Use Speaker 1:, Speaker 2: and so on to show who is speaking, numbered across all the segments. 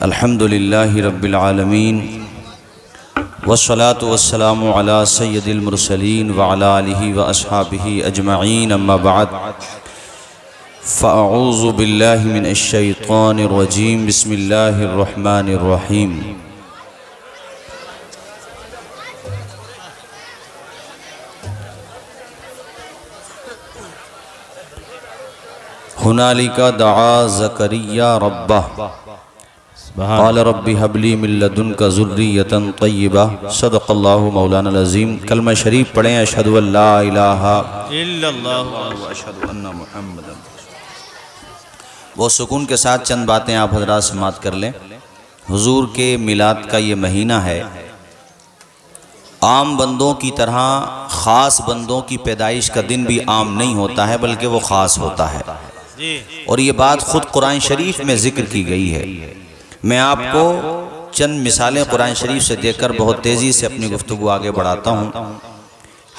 Speaker 1: الحمد للہ رب العالمین والصلاة والسلام علی سید المرسلین وعلی آلہ واصحابہ اجمعین اما بعد فاعوذ باللہ من الشیطان الرجیم بسم اللہ الرحمن الرحیم ہنالک دعا زکریا ربہ قال رب هب لي من لدنك ذرية طيبة صدق اللہ مولانا العظیم۔ کلمہ شریف پڑھیں، اشہد ان لا الہ الا اللہ واشہد ان محمدا۔ وہ سکون کے ساتھ چند باتیں آپ حضرات سماعت کر لیں۔ حضور کے میلاد کا یہ مہینہ ہے، عام بندوں کی طرح خاص بندوں کی پیدائش کا دن بھی عام نہیں ہوتا ہے، بلکہ وہ خاص ہوتا ہے، اور یہ بات خود قرآن شریف میں ذکر کی گئی ہے۔ میں آپ کو چند مثالیں قرآن شریف سے دے کر بہت تیزی سے اپنی گفتگو آگے بڑھاتا ہوں۔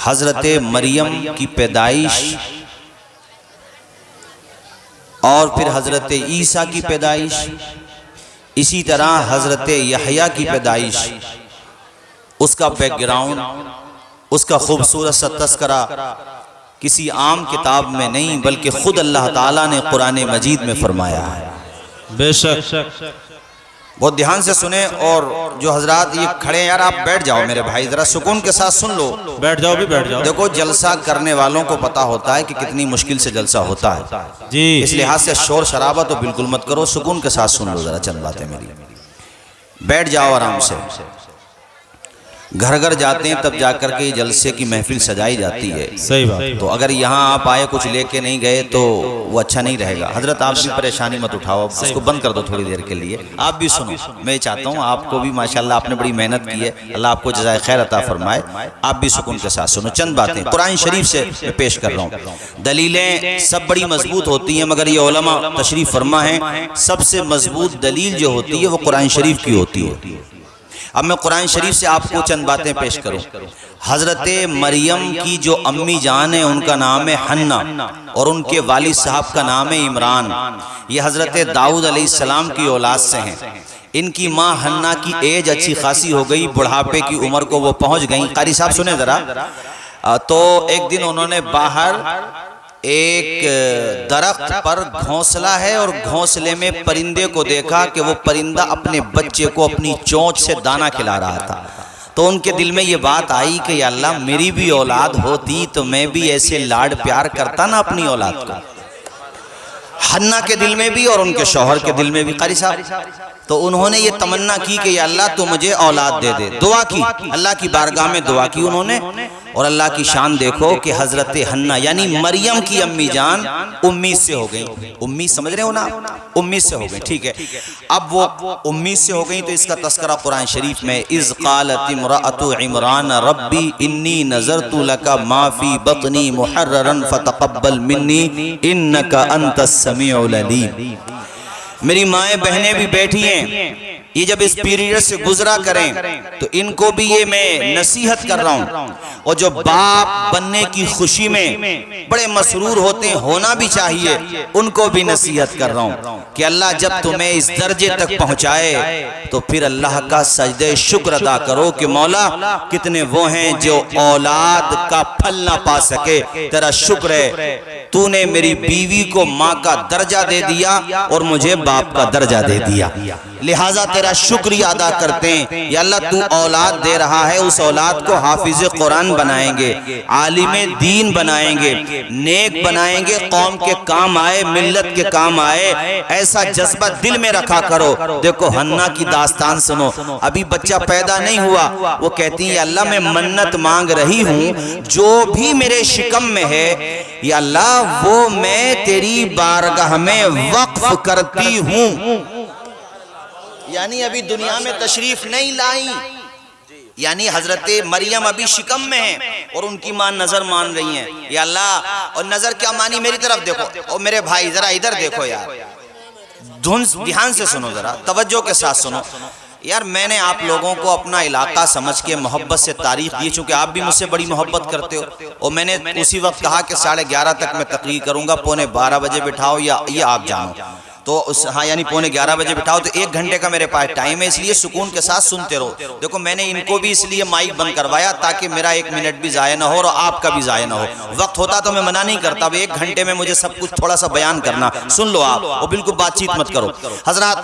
Speaker 1: حضرت مریم کی پیدائش اور پھر حضرت عیسیٰ کی پیدائش، اسی طرح حضرت یحییٰ کی پیدائش، اس کا بیک گراؤنڈ، اس کا خوبصورت سا تذکرہ کسی عام کتاب میں نہیں بلکہ خود اللہ تعالیٰ نے قرآن مجید میں فرمایا ہے۔
Speaker 2: بے شک
Speaker 1: بہت دھیان سے سنیں، اور جو حضرات یہ کھڑے ہیں، یار آپ بیٹھ جاؤ میرے بھائی، ذرا سکون کے ساتھ سن لو۔
Speaker 2: بیٹھ جاؤ بھی بیٹھ جاؤ۔
Speaker 1: دیکھو جلسہ کرنے والوں کو پتا ہوتا ہے کہ کتنی مشکل سے جلسہ ہوتا ہے،
Speaker 2: جی
Speaker 1: اس لحاظ سے شور شرابہ تو بالکل مت کرو، سکون کے ساتھ سن لو ذرا چند باتیں میری۔ بیٹھ جاؤ آرام سے۔ گھر گھر جاتے ہیں تب جا کر کے جلسے کی محفل سجائی جاتی ہے،
Speaker 2: صحیح بات۔
Speaker 1: تو اگر یہاں آپ آئے کچھ لے کے نہیں گئے تو وہ اچھا نہیں رہے گا۔ حضرت آپ بھی پریشانی مت اٹھاؤ، اس کو بند کر دو تھوڑی دیر کے لیے، آپ بھی سنو۔ میں چاہتا ہوں آپ کو بھی ماشاءاللہ آپ نے بڑی محنت کی ہے، اللہ آپ کو جزائے خیر عطا فرمائے، آپ بھی سکون کے ساتھ سنو۔ چند باتیں قرآن شریف سے میں پیش کر رہا ہوں۔ دلیلیں سب بڑی مضبوط ہوتی ہیں، مگر یہ علماء تشریف فرما ہیں سب سے مضبوط دلیل جو ہوتی ہے وہ قرآن شریف کی ہوتی ہے۔ اب میں قرآن شریف سے آپ کو چند باتیں پیش کروں۔ حضرت مریم کی جو امی جان ہے ان کا نام ہے حنا، اور ان کے والد صاحب کا نام ہے عمران۔ یہ حضرت داؤد علیہ السلام کی اولاد سے ہیں۔ ان کی ماں حنا کی ایج اچھی خاصی ہو گئی، بڑھاپے کی عمر کو وہ پہنچ گئیں۔ قاری صاحب سنیں ذرا۔ تو ایک دن انہوں نے باہر ایک درخت پر گھونسلہ ہے، اور گھونسلے میں پرندے کو دیکھا کہ وہ پرندہ اپنے بچے کو اپنی چونچ سے دانہ کھلا رہا تھا۔ تو ان کے دل میں یہ بات آئی کہ یا اللہ میری بھی اولاد ہوتی تو میں بھی ایسے لاڈ پیار کرتا نا اپنی اولاد کو۔ حنا کے دل میں بھی اور ان کے شوہر کے دل میں بھی۔ قاری صاحب تو انہوں نے یہ تمنا کی کہ یا اللہ تو مجھے اولاد دے دے، دعا کی، اللہ کی بارگاہ میں دعا کی انہوں نے۔ اور اللہ کی شان دیکھو کہ حضرت حنا یعنی مریم کی امی جان 19 سے ہو گئیں۔ 19 سمجھ رہے ہو نا، 19 سے ہو گئیں، ٹھیک ہے۔ اب وہ 19 سے ہو گئیں تو اس کا تذکرہ قرآن شریف میں اذ قالت امرأۃ عمران ربی انی نذرت لک ما فی بطنی محررا فتقبل منی انک انت السمیع العلیم۔ میری مائیں بہنیں بھی بیٹھی ہیں، یہ جب اس پیریڈ سے گزرا کریں تو ان کو بھی یہ میں نصیحت کر رہا ہوں، اور جو باپ بننے کی خوشی میں بڑے مسرور ہوتے ہیں، ہونا بھی چاہیے، ان کو بھی نصیحت کر رہا ہوں کہ اللہ جب تمہیں اس درجے تک پہنچائے تو پھر اللہ کا سجدہ شکر ادا کرو کہ مولا کتنے وہ ہیں جو اولاد کا پھل نہ پا سکے، تیرا شکر ہے تو نے میری بیوی کو ماں کا درجہ دے دیا اور مجھے باپ کا درجہ دے دیا، لہٰذا تیرا شکریہ ادا کرتے ہیں۔ یا اللہ تو اولاد دے رہا ہے، اس اولاد کو حافظ قرآن بنائیں گے، عالم دین بنائیں گے، نیک بنائیں گے، قوم کے کام آئے، ملت کے کام آئے، ایسا جذبہ دل میں رکھا کرو۔ دیکھو حنا کی داستان سنو، ابھی بچہ پیدا نہیں ہوا، وہ کہتی ہیں یا اللہ میں منت مانگ رہی ہوں، جو بھی میرے شکم میں ہے یا اللہ وہ میں تیری بارگاہ میں وقف کرتی ہوں۔ یعنی ابھی دنیا میں تشریف نہیں لائی، یعنی حضرت مریم ابھی شکم میں ہیں اور ان کی ماں نظر مان رہی ہیں۔ یا اللہ، اور نظر کیا مانی، میری طرف دیکھو، اور میرے بھائی ذرا ادھر دیکھو یار، دھیان سے سنو، ذرا توجہ کے ساتھ سنو۔ یار میں نے آپ لوگوں کو اپنا علاقہ سمجھ کے محبت سے تاریخ دی، چونکہ آپ بھی مجھ سے بڑی محبت کرتے ہو، اور میں نے اسی وقت کہا کہ 11:30 تک میں تقریر کروں گا، 11:45 بجے بٹھاؤ یا یہ آپ جانو۔ تو ہاں یعنی 11:15 بجے بٹھاؤ تو 1 گھنٹے کا میرے پاس ٹائم ہے، اس لیے سکون کے ساتھ سنتے رہو۔ دیکھو میں نے ان کو بھی اس لیے مائک بند کروایا تاکہ میرا 1 منٹ بھی ضائع نہ ہو اور آپ کا بھی ضائع نہ ہو۔ وقت ہوتا تو میں منع نہیں کرتا، اب 1 گھنٹے میں مجھے سب کچھ تھوڑا سا بیان کرنا، سن لو آپ اور بالکل بات چیت مت کرو۔ حضرات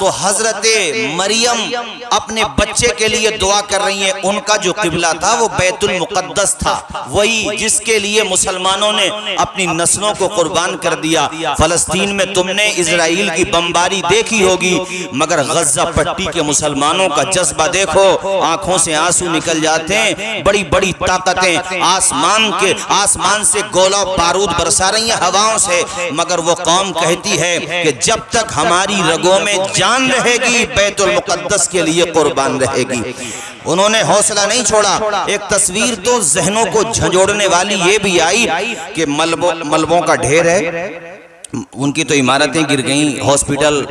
Speaker 1: تو حضرت مریم اپنے بچے کے لیے دعا کر رہی ہیں، ان کا جو قبلہ تھا وہ بیت المقدس تھا، وہی جس کے لیے مسلمانوں نے اپنی نسلوں کو قربان کر دیا۔ فلسطین میں تم نے اسرائیل کی بمباری دیکھی ہوگی، مگر غزہ پٹی کے مسلمانوں کا جذبہ دیکھو، آنکھوں سے آنسو نکل جاتے ہیں۔ بڑی بڑی طاقتیں آسمان سے گولہ بارود برسا رہی ہیں ہواؤں سے، مگر وہ قوم کہتی ہے کہ جب تک ہماری رگوں میں جان رہے گی بیت المقدس کے لیے قربان رہے گی۔ انہوں نے حوصلہ نہیں چھوڑا۔ ایک تصویر تو ذہنوں کو جھنجھوڑنے والی یہ بھی آئی کہ ملبوں کا ڈھیر ہے، ان کی تو عمارتیں گر گئیں، ہاسپٹل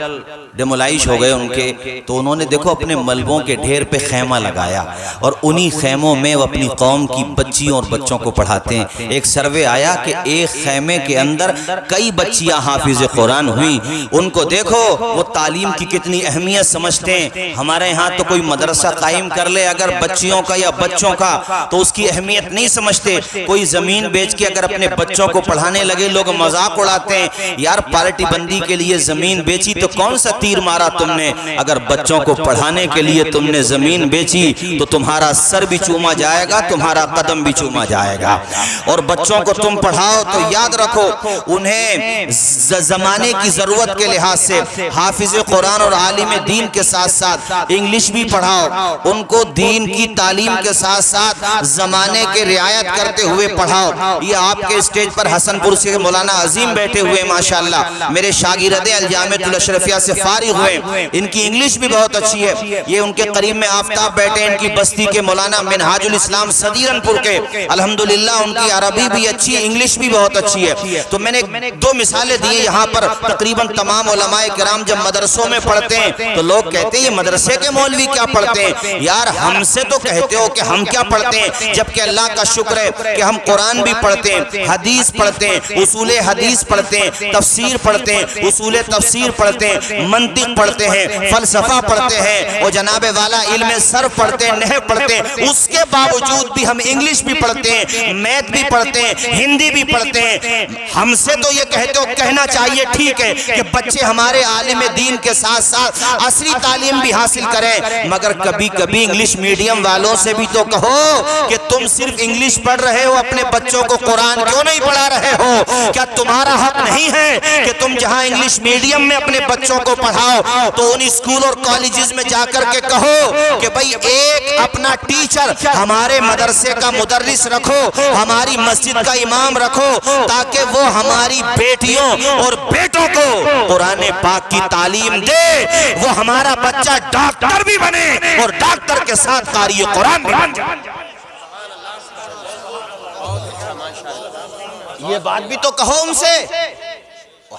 Speaker 1: ڈیمولائش ہو گئے ان کے، تو انہوں نے دیکھو اپنے ملبوں کے ڈھیر پہ خیمہ لگایا اور انہی خیموں میں وہ اپنی قوم کی بچیوں اور بچوں کو پڑھاتے ہیں۔ ایک سروے آیا کہ ایک خیمے کے اندر کئی بچیاں حافظ قرآن ہوئیں، ان کو دیکھو وہ تعلیم کی کتنی اہمیت سمجھتے ہیں۔ ہمارے ہاں تو کوئی مدرسہ قائم کر لے اگر بچیوں کا یا بچوں کا تو اس کی اہمیت نہیں سمجھتے، کوئی زمین بیچ کے اگر اپنے بچوں کو پڑھانے لگے لوگ مذاق اڑاتے ہیں، یار پارٹی بندی کے لیے زمین بیچی تو کون سا تیر مارا تم نے، اگر بچوں کو پڑھانے کے لیے تم نے زمین بیچی تو تمہارا سر بھی چوما جائے گا، تمہارا قدم بھی چوما جائے گا۔ اور بچوں کو تم پڑھاؤ تو یاد رکھو انہیں زمانے کی ضرورت کے لحاظ سے حافظ قرآن اور عالم دین کے ساتھ ساتھ انگلش بھی پڑھاؤ، ان کو دین کی تعلیم کے ساتھ ساتھ زمانے کے رعایت کرتے ہوئے پڑھاؤ۔ یہ آپ کے اسٹیج پر حسن پور سے مولانا عظیم بیٹھے ہوئے ماشاءاللہ میرے شاگرد الجامعۃ الاشرفیہ سے فارغ ہوئے، ان کی انگلش بھی بہت اچھی ہے۔ یہ ان کے قریب میں آفتاب بیٹھے ان کی بستی کے مولانا منہاج الاسلام صدیرن پور کے، الحمدللہ ان کی عربی بھی اچھی ہے، انگلش بھی بہت اچھی ہے۔ تو میں نے 2 مثالیں دی یہاں پر، تقریباً تمام علماء کرام جب مدرسوں میں پڑھتے ہیں تو لوگ کہتے ہیں یہ مدرسے کے مولوی کیا پڑھتے ہیں، یار ہم سے تو کہتے ہو کہ ہم کیا پڑھتے ہیں، جبکہ اللہ کا شکر ہے کہ ہم قرآن بھی پڑھتے ہیں، حدیث پڑھتے ہیں، اصول حدیث پڑھتے ہیں، تفسیر پڑھتے ہیں، اصول تفسیر پڑھتے ہیں، منطق پڑھتے ہیں، فلسفہ پڑھتے ہیں، اور جناب والا علم صرف پڑھتے ہیں، نحو پڑھتے ہیں۔ اس کے باوجود بھی ہم انگلش بھی پڑھتے ہیں، میتھ بھی پڑھتے ہیں، ہندی بھی پڑھتے ہیں۔ ہم سے تو یہ کہتے ہو، کہنا چاہیے ٹھیک ہے کہ بچے ہمارے عالم دین کے ساتھ ساتھ عصری تعلیم بھی حاصل کریں، مگر کبھی کبھی انگلش میڈیم والوں سے بھی تو کہو کہ تم صرف انگلش پڑھ رہے ہو، اپنے بچوں کو قرآن کیوں نہیں پڑھا رہے ہو؟ کیا تمہارا حق نہیں ہے کہ تم جہاں انگلش میڈیم میں اپنے بچوں کو پڑھاؤ تو ان اسکول اور کالجز میں جا کر کے کہو کہ بھئی ایک اپنا ٹیچر ہمارے مدرسے کا مدرس رکھو، ہماری مسجد کا امام رکھو، تاکہ وہ ہماری بیٹیوں اور بیٹوں کو قرآن پاک کی تعلیم دے، وہ ہمارا بچہ ڈاکٹر بھی بنے اور ڈاکٹر کے ساتھ قاری قرآن بھی بن جائے۔ یہ بات بھی تو کہو ان سے۔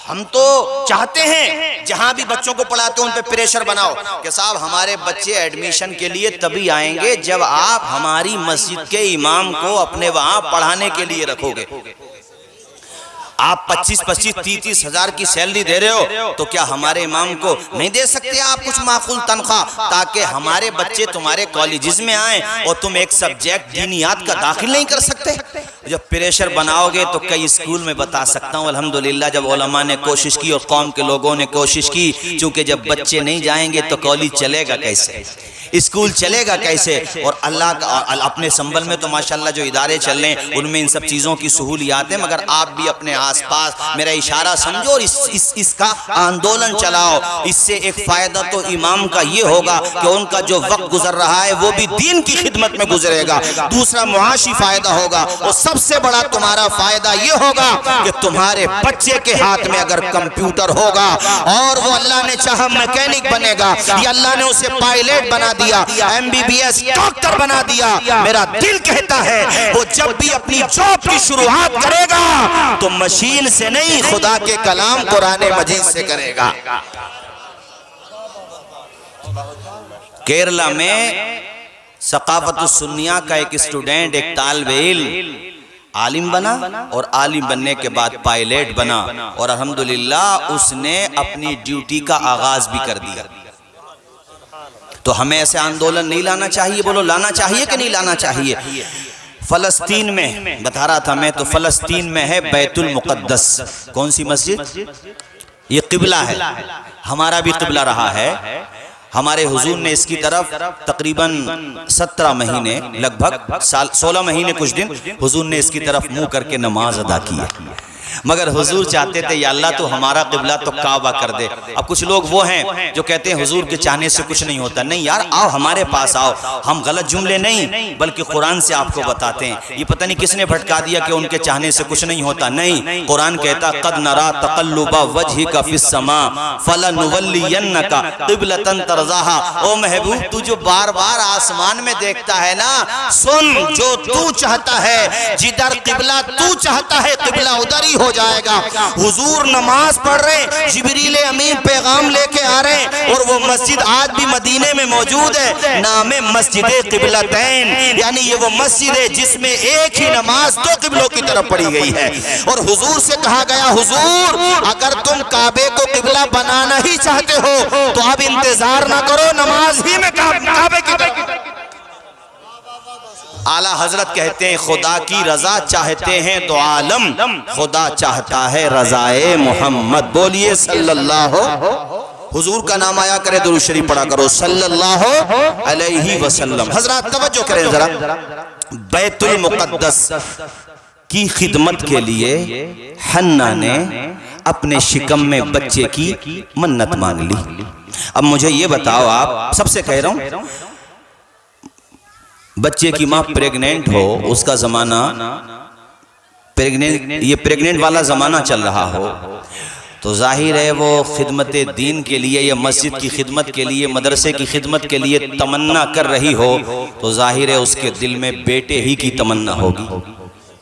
Speaker 1: ہم تو چاہتے ہیں جہاں بھی بچوں کو پڑھاتے ہیں ان پہ پریشر بناؤ کہ صاحب ہمارے بچے ایڈمیشن کے لیے تبھی آئیں گے جب آپ ہماری مسجد کے امام کو اپنے وہاں پڑھانے کے لیے رکھو گے۔ آپ 25-25 30-30 ہزار کی سیلری دے رہے ہو تو کیا ہمارے امام کو نہیں دے سکتے آپ کچھ معقول تنخواہ، تاکہ ہمارے بچے تمہارے کالجز میں آئیں اور تم ایک سبجیکٹ دینیات کا داخل نہیں کر سکتے؟ جب پریشر بناؤ گے تو کئی اسکول میں بتا سکتا ہوں الحمدللہ جب علماء نے کوشش کی اور قوم کے لوگوں نے کوشش کی، چونکہ جب بچے نہیں جائیں گے تو کالج چلے گا کیسے، اسکول چلے گا کیسے؟ اور اللہ کا اپنے سنبل میں تو ماشاءاللہ جو ادارے چل رہے ہیں ان میں ان سب چیزوں کی سہولیات ہیں، مگر آپ بھی اپنے آس پاس میرا اشارہ سمجھو اور اس کا آندولن چلاؤ۔ اس سے ایک فائدہ تو امام کا یہ ہوگا کہ ان کا جو وقت گزر رہا ہے وہ بھی دین کی خدمت میں گزرے گا، دوسرا معاشی فائدہ ہوگا، اور سب سے بڑا تمہارا فائدہ یہ ہوگا کہ تمہارے بچے کے ہاتھ میں اگر کمپیوٹر ہوگا اور وہ اللہ نے چاہا میکینک بنے گا یا اللہ نے اسے پائلٹ بنا دیا، MBBS ڈاکٹر بنا دیا، میرا دل کہتا ہے وہ جب بھی اپنی جاب کی شروعات کرے گا تو مشین سے نہیں خدا کے کلام قرآن مجید سے کرے گا۔ کیرلا میں ثقافت السنیہ کا ایک اسٹوڈنٹ، ایک طالب علم عالم بنا اور عالم بننے کے بعد پائلٹ بنا اور الحمدللہ اس نے اپنی ڈیوٹی کا آغاز بھی کر دیا۔ تو ہمیں ایسے آندولن نہیں لانا چاہیے، بولو لانا چاہیے کہ نہیں لانا چاہیے؟ فلسطین میں بتا رہا تھا میں، تو فلسطین میں ہے بیت المقدس۔ کون سی مسجد؟ یہ قبلہ ہے، ہمارا بھی قبلہ رہا ہے۔ ہمارے حضور نے اس کی طرف تقریباً 17 مہینے، لگ بھگ 16 مہینے کچھ دن حضور نے اس کی طرف منہ کر کے نماز ادا کی ہے۔ مگر حضور چاہتے تھے یا اللہ تو ہمارا قبلہ تو کعبہ کر دے۔ اب کچھ لوگ وہ ہیں جو کہتے ہیں حضور کے چاہنے سے کچھ نہیں ہوتا۔ نہیں یار، آؤ ہمارے پاس آؤ، ہم غلط جملے نہیں بلکہ قرآن سے آپ کو بتاتے ہیں۔ یہ پتہ نہیں کس نے بھٹکا دیا کہ ان کے چاہنے سے کچھ نہیں ہوتا۔ نہیں، قرآن کہتا قد نرا تقلب وجہک فی السماء فلنولینک قبلۃ ترضاها۔ او محبوب، تو جو بار بار آسمان میں دیکھتا ہے نا، سن، جو تو چاہتا ہے، جدھر قبلہ تو چاہتا ہے قبلہ ادھر ہی ہو جائے گا۔ حضور نماز پڑھ رہے، جبریل امین پیغام لے کے آ رہے ہیں، اور وہ مسجد آج بھی مدینے میں موجود ہے، نام مسجد قبلتین، یعنی یہ وہ مسجد ہے جس میں ایک ہی نماز دو قبلوں کی طرف پڑھی گئی ہے۔ اور حضور سے کہا گیا حضور اگر تم کعبے کو قبلہ بنانا ہی چاہتے ہو تو اب انتظار نہ کرو، نماز ہی میں کعبے کی طرف۔ اعلیٰ حضرت کہتے ہیں خدا کی رضا چاہتے ہیں تو عالم، خدا چاہتا ہے رضائے محمد۔ بولیے صلی اللہ، حضور کا نام آیا کرے، درود شریف پڑھا کرو صلی اللہ علیہ وسلم۔ حضرات توجہ کریں ذرا، بیت المقدس کی خدمت کے لیے حنا نے اپنے شکم میں بچے کی منت مانگ لی۔ اب مجھے یہ بتاؤ، آپ سب سے کہہ رہا ہوں، بچے کی ماں پریگننٹ ہو، اس کا زمانہ یہ پریگننٹ والا زمانہ چل رہا ہو، تو ظاہر ہے وہ خدمت دین کے لیے یا مسجد کی خدمت کے لیے، مدرسے کی خدمت کے لیے تمنا کر رہی ہو، تو ظاہر ہے اس کے دل میں بیٹے ہی کی تمنا ہوگی۔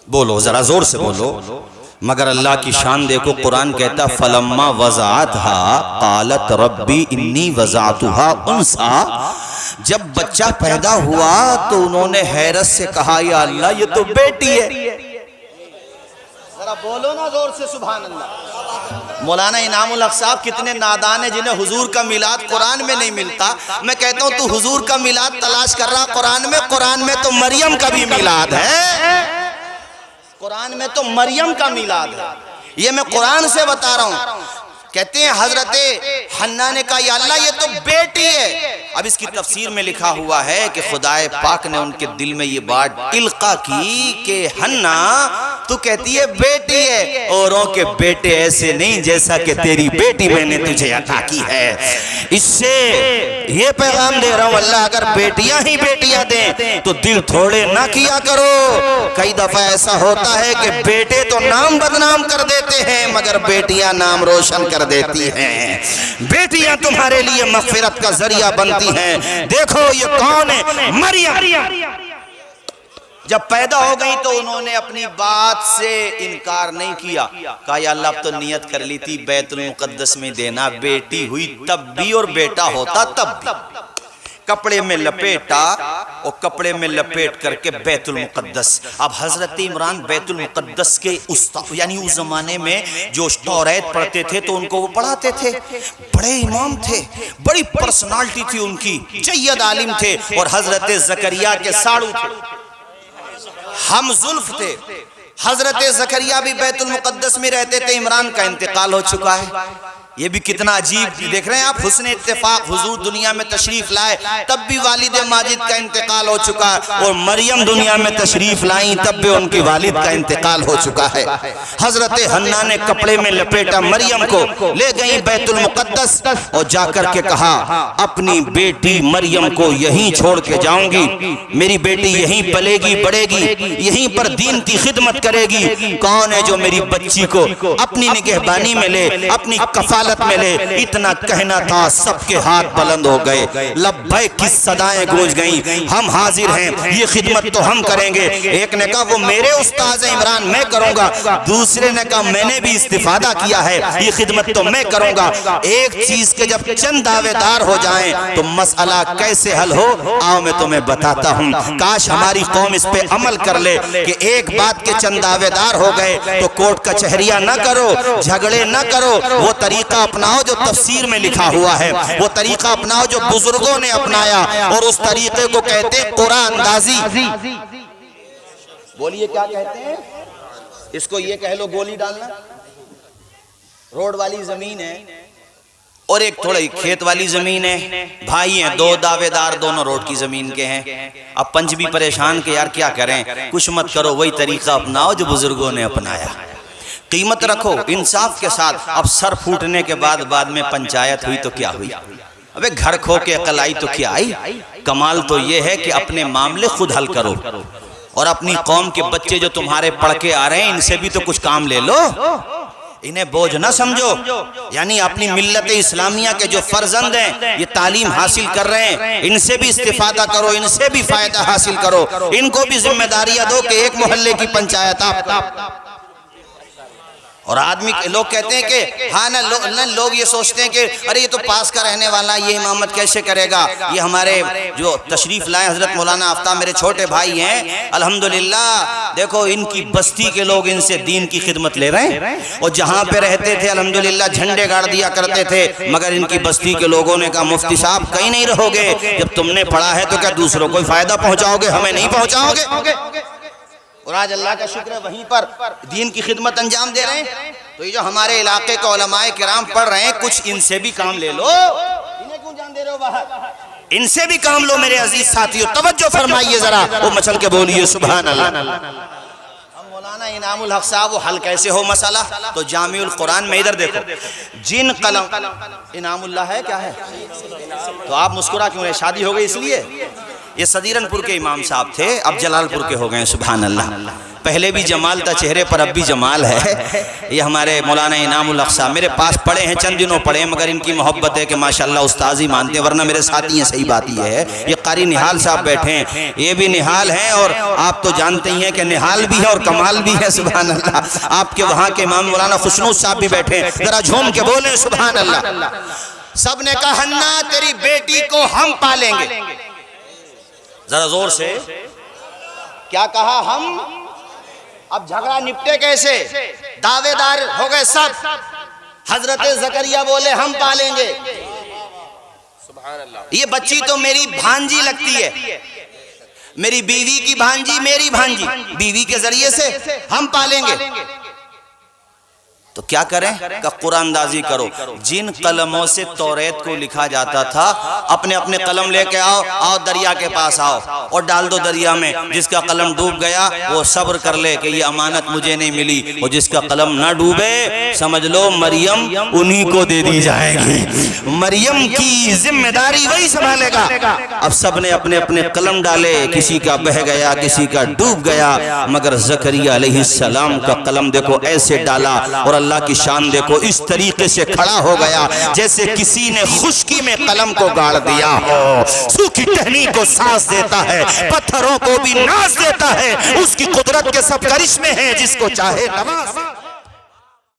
Speaker 1: بولو ذرا زور سے بولو۔ مگر اللہ کی شان دیکھو، قرآن کہتا فلما وضعتها قالت ربی انی وضعتها انثی، جب بچہ پیدا ہوا تو انہوں نے حیرت سے کہا یا اللہ یہ تو بیٹی ہے۔ ذرا بولو نا زور سے سبحان اللہ۔ مولانا انعام الحق صاحب کتنے نادان ہیں جنہیں حضور کا میلاد قرآن میں نہیں ملتا۔ میں کہتا ہوں تو حضور کا میلاد تلاش کر رہا قرآن میں تو مریم کا بھی میلاد ہے، قرآن میں تو مریم کا میلاد ہے، یہ میں قرآن سے بتا رہا ہوں۔ کہتے ہیں حضرت حنا نے کہا یا اللہ یہ تو بیٹی ہے۔ اب اس کی تفسیر میں لکھا ہوا ہے کہ خدائے پاک نے ان کے دل میں یہ بات القا کی کہ حنا تو کہتی ہے بیٹی ہے، اوروں کے بیٹے ایسے نہیں جیسا کہ تیری بیٹی میں نے تجھے عطا کی ہے۔ اس سے یہ پیغام دے رہا ہوں اللہ اگر بیٹیاں ہی بیٹیاں دیں تو دل تھوڑے نہ کیا کرو۔ کئی دفعہ ایسا ہوتا ہے کہ بیٹے تو نام بدنام کر دیتے ہیں مگر بیٹیاں نام روشن کر دیتی ہیں۔ بیٹیاں تمہارے لیے مغفرت کا ذریعہ بنتی ہیں۔ دیکھو یہ کون ہے؟ مریم جب پیدا ہو گئی تو انہوں نے اپنی بات سے انکار نہیں کیا، کہا یا اللہ اب تو نیت کر لی تھی بیت المقدس میں دینا، بیٹی ہوئی تب بھی اور بیٹا ہوتا تب بھی۔ کپڑے میں لپیٹا اور کپڑے میں لپیٹ کر کے بیت المقدس۔ اب حضرت عمران بیت المقدس کے استاد، یعنی اس زمانے میں جو توریت پڑھتے تھے تو ان کو وہ پڑھاتے تھے، بڑے امام تھے، بڑی پرسنالٹی تھی ان کی، جید عالم تھے، اور حضرت زکریا کے ساڑو تھے، ہم زلف تھے۔ حضرت زکریا بھی بیت المقدس میں رہتے تھے، عمران کا انتقال ہو چکا ہے۔ یہ بھی کتنا عجیب دیکھ رہے ہیں آپ، حسن اتفاق حضور دنیا میں تشریف لائے تب بھی والد ماجد کا انتقال ہو چکا ہے، اور مریم دنیا میں تشریف لائیں تب بھی ان کی والد کا انتقال ہو چکا ہے۔ حضرت حنا نے کپڑے میں لپیٹا مریم کو، لے گئیں بیت المقدس اور جا کر کے کہا اپنی بیٹی مریم کو یہیں چھوڑ کے جاؤں گی، میری بیٹی یہیں پلے گی بڑھے گی، یہیں پر دین کی خدمت کرے گی۔ کون ہے جو میری بچی کو اپنی نگہبانی میں لے، اپنی کفالت
Speaker 3: کفالت میں لے. اتنا کہنا تھا سب کے ہاتھ بلند ہو گئے, لبیک کی صدائیں گونج گئیں, ہم حاضر ہیں, یہ خدمت تو ہم کریں گے. ایک نے کہا وہ میرے استاذ عمران, میں کروں گا. دوسرے نے کہا میں نے بھی استفادہ کیا ہے, یہ خدمت تو میں کروں گا. ایک چیز کے جب چند دعوے دار ہو جائیں تو مسئلہ کیسے حل ہو, آؤ میں تمہیں بتاتا ہوں. کاش ہماری قوم اس پہ عمل کر لے کہ ایک بات کے چند دعوے دار ہو گئے تو کورٹ کچہریاں نہ کرو, جھگڑے نہ کرو. وہ طریقہ اپناؤ جو تفسیر میں لکھا ہوا ہے, وہ طریقہ اپناؤ جو بزرگوں نے اپنایا, اور اس طریقے کو کہتے ہیں قرآن اندازی. بولیے کیا کہتے ہیں اس کو؟ یہ کہہ لو گولی ڈالنا. روڈ والی زمین ہے اور ایک تھوڑی کھیت والی زمین ہے, بھائی ہیں دو دعوے دار, دونوں روڈ کی زمین کے ہیں. اب پنچ بھی پریشان کہ یار کیا کریں, کچھ مت کرو, وہی طریقہ اپناؤ جو بزرگوں نے اپنایا. قیمت رکھو انصاف کے ساتھ. اب سر پھوٹنے کے بعد میں پنچایت ہوئی تو کیا ہوئی, ابے گھر کھو کے عقل آئی تو کیا آئی. کمال تو یہ ہے کہ اپنے معاملے خود حل کرو, اور اپنی قوم کے بچے جو تمہارے پڑھ کے آ رہے ہیں ان سے بھی تو کچھ کام لے لو, انہیں بوجھ نہ سمجھو. یعنی اپنی ملت اسلامیہ کے جو فرزند ہیں یہ تعلیم حاصل کر رہے ہیں, ان سے بھی استفادہ کرو, ان سے بھی فائدہ حاصل کرو, ان کو بھی ذمہ داریاں دو کہ ایک محلے کی پنچایت آپ. اور آدمی لوگ کہتے ہیں کہ ہاں نہ لوگ یہ سوچتے ہیں کہ ارے یہ تو پاس کا رہنے والا, یہ امامت کیسے کرے گا. یہ ہمارے جو تشریف لائے حضرت مولانا آفتاب میرے چھوٹے بھائی ہیں, الحمدللہ دیکھو ان کی بستی کے لوگ ان سے دین کی خدمت لے رہے ہیں, اور جہاں پہ رہتے تھے الحمدللہ جھنڈے گاڑ دیا کرتے تھے, مگر ان کی بستی کے لوگوں نے کہا مفتی صاحب کہیں نہیں رہو گے, جب تم نے پڑھا ہے تو کیا دوسروں کو فائدہ پہنچاؤ گے, ہمیں نہیں پہنچاؤ گے. اور آج اللہ کا شکر ہے وہیں پر دین کی خدمت انجام دے رہے ہیں. تو یہ جو ہمارے علاقے کے علماء کرام پڑھ رہے ہیں, کچھ ان سے بھی کام لے لو. انہیں کیوں جان دے رہے ہو باہر, ان سے بھی کام لو میرے عزیز ساتھیو. توجہ فرمائیے ذرا, وہ مچل کے بولیے سبحان اللہ. مولانا انعام الحق صاحب وہ حل کیسے ہو مسئلہ, تو جامع القرآن میں ادھر دیکھو, جن قلم انعام اللہ ہے کیا ہے, تو آپ مسکرا کیوں رہے, شادی ہو گئی اس لیے. یہ صدیرن پور کے امام صاحب تھے, اب جلال پور کے ہو گئے سبحان اللہ. پہلے بھی جمال تھا چہرے پر, اب بھی جمال ہے. یہ ہمارے مولانا انعام الحق صاحب میرے پاس پڑھے ہیں, چند دنوں پڑھے ہیں, مگر ان کی محبت ہے کہ ماشاءاللہ استاذ ہی مانتے ہیں, ورنہ میرے ساتھی ہیں. صحیح بات یہ ہے. یہ قاری نحال صاحب بیٹھے ہیں, یہ بھی نحال ہیں, اور آپ تو جانتے ہی ہیں کہ نحال بھی ہے اور کمال بھی ہے سبحان اللہ. آپ کے وہاں کے امام مولانا خوشنود صاحب بھی بیٹھے ہیں, ذرا جھوم کے بولیں سبحان اللہ. سب نے کہا ہنّا تیری بیٹی کو ہم پالیں گے. ذرا زور سے کیا کہا, ہم. اب جھگڑا نپٹے کیسے, دعوے دار ہو گئے سب. حضرت زکریا بولے ہم پالیں گے. یہ بچی تو میری بھانجی لگتی ہے, میری بیوی کی بھانجی, میری بھانجی, بیوی کے ذریعے سے ہم پالیں گے. تو کیا کریں, کہ قرآن اندازی کرو. جن قلموں سے توریت کو لکھا جاتا تھا, اپنے اپنے قلم لے کے آؤ دریا کے پاس آؤ اور ڈال دو دریا میں. جس کا قلم ڈوب گیا وہ صبر کر لے کہ یہ امانت مجھے نہیں ملی, اور جس کا قلم نہ ڈوبے سمجھ لو مریم انہی کو دے دی جائے گی, مریم کی ذمہ داری وہی سنبھالے گا. اب سب نے اپنے اپنے قلم ڈالے, کسی کا بہ گیا, کسی کا ڈوب گیا, مگر زکریا علیہ السلام کا قلم دیکھو ایسے ڈالا, اور اللہ کی شان دیکھو اس طریقے سے کھڑا ہو گیا جیسے کسی نے خشکی میں قلم کو گاڑ دیا ہو. سوکھی ٹہنی کو سانس دیتا ہے, پتھروں کو بھی ناز دیتا ہے, اس کی قدرت کے سب کرشمے ہیں, جس کو چاہے نواز.